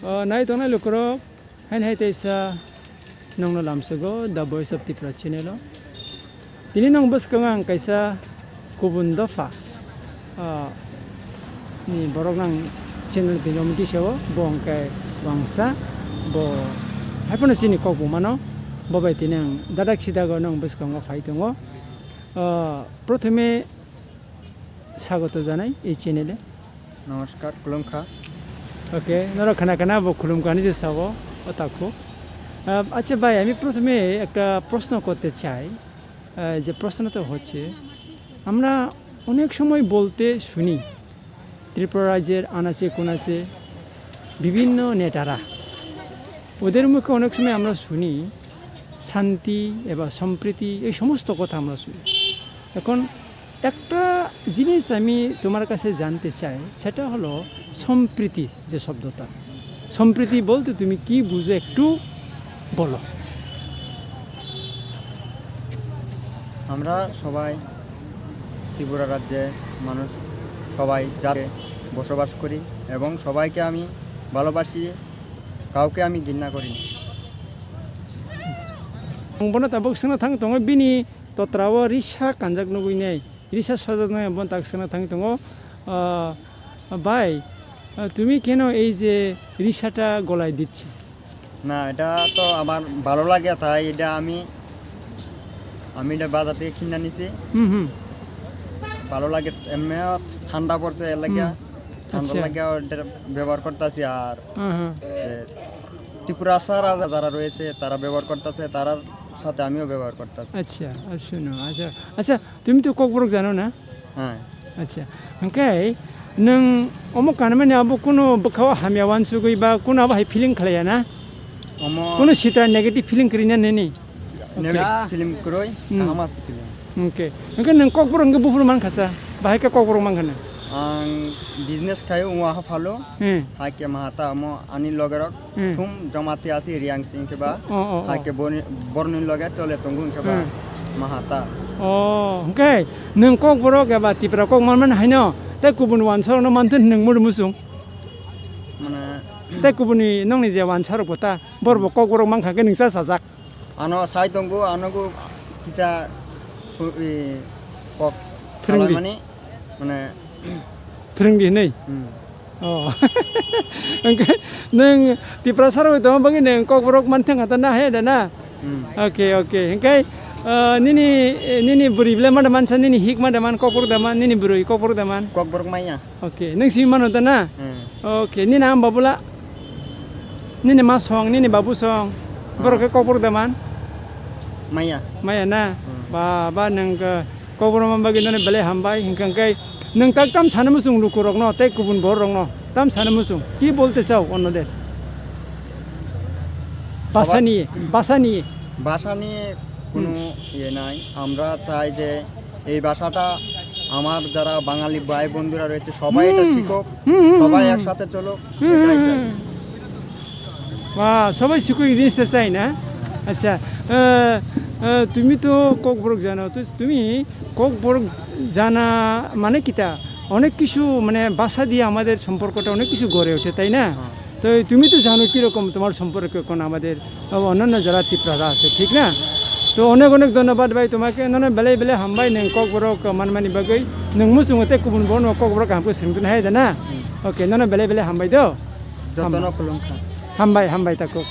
Nai tongnai lukrok hai teisa nongno lamsago The Voice of Tripura channel. Tini nong boskangang kaisa kubun dofa ni borok nang channel tinom kisewo bongkai wangsa bo hapono sini koku mano bobai tinang dadak sidago nong boskango phaitongo prothome স্বাগত জানাই এই চ্যানেলে। নমস্কার কুলুমখা। ওকে নর খানা খানা বো কুলুমখানি যে সাব ওতাকো। আচ্ছা ভাই আমি প্রথমে একটা প্রশ্ন করতে চাই, যে প্রশ্নটা হচ্ছে আমরা অনেক সময় বলতে শুনি ত্রিপুরা রাজ্যের আনাচে কোনাচে বিভিন্ন নেতারা ওদের মুখে অনেক সময় আমরা শুনি শান্তি এবং সম্প্রীতি এই সমস্ত কথা আমরা শুনি। এখন একটা জিনিস আমি তোমার কাছে জানতে চাই, সেটা হলো সম্প্রীতি যে শব্দটা, সম্প্রীতি বলতে তুমি কি বুঝো একটু বলো। আমরা সবাই ত্রিপুরা রাজ্যে মানুষ সবাই যাতে বসবাস করি এবং সবাইকে আমি ভালোবাসি, কাউকে আমি ঘৃণা করি না। বনা তাবক সঙ্গে থাং তোমার বিনি তত্রাও রিসা কাঞ্জাক নবই নেই রিসা সজাগ নয় বন তাক সঙ্গে থাকি তোমা ভাই তুমি কেন এই যে রিসাটা গলায় দিচ্ছ? না, এটা তো আমার ভালো লাগে, তাই এটা আমি এটা বাজার থেকে কিনে নিছি। ভালো লাগে, এমনিও ঠান্ডা পড়ছে এর লাগে ঠান্ডা লাগে এটা ব্যবহার করতেছি। আর ত্রিপুরা সারা যারা রয়েছে তারা ব্যবহার করতেছে, তারার সাথে আমিও ব্যবহার করতেছি। আচ্ছা শুনো, আচ্ছা আচ্ছা তুমি তো ককবরক জানো না? হ্যাঁ। আচ্ছা ওকে নং অমুক কানে মানে আবো কোনো বখাও হামিয়াওয়ান সুগই বা কোনো আবো হাই ফিলিং খালায়া না কোনো সিতার নেগেটিভ ফিলিং করিনা নেনি ফিল্ম করই কামাস ফিল্ম। ওকে ওকে নং ককবরক গে বুফুর মান খাসা বাহাই কা ককবরক মান খানা ang business kayo umaha phalo haike mahata amo ani logerok thum jamati asi riang sing ke ba haike borni loge chole tongung ke ba mahata oke nung kok borok ke ba tipra kok man haino te kubun wan sor no man nung mur musung mane te kubuni nong ni je wan sar bota bor bo kok borok man kha ke ningsa sajak ano sai tongu anogu bisa kok mane mane Perenggi nih, oh, oke, neng di prasar itu apa begini, neng kok borok manteng atau nah ya dana, oke, oke, nini beri bela mana mansan nini hikmah daman kok borok daman, nini beri kok borok daman, kok borok maya, oke, neng si mana tuh na, oke, nini am babula, nini mas song, nini babu song, borok kok borok daman, maya na, ba neng kok borok mambagi nini bela hambai, hingkang kai neng tak tam sana musung lukurok no, tak kubun borong no, tam sana musung, ki bolte চাও অন্যদের ভাষা নিয়ে কোনো ইয়ে নাই। আমরা চাই যে এই ভাষাটা আমার যারা বাঙালি ভাই বন্ধুরা রয়েছে সবাই এটা শিখুক, সবাই একসাথে চলুক, এটাই চাই। বাহ, সবাই শিখুক এই জিনিসটা চাই না? আচ্ছা তুমি তো ককবরক জানো, তো তুমি ককবরক জানা মানে কিটা অনেক কিছু মানে ভাষা দিয়ে আমাদের সম্পর্কটা অনেক কিছু গড়ে ওঠে, তাই না? তো তুমি তো জানো কীরকম তোমার সম্পর্ক এখন আমাদের অন্যান্য যারা ত্রিপুরা আছে, ঠিক না? তো অনেক অনেক ধন্যবাদ ভাই তোমাকে, ননে বেলে বেলে হামবাই নং ককবরক মানমানি বাগৈ নং মুসুঙতে কুবুন বন ককবরক হামকে सोंदोन हाय दाना। ओके नने बेले बेले हामबाय दो যতন কুলুমখা हामबाय ताको।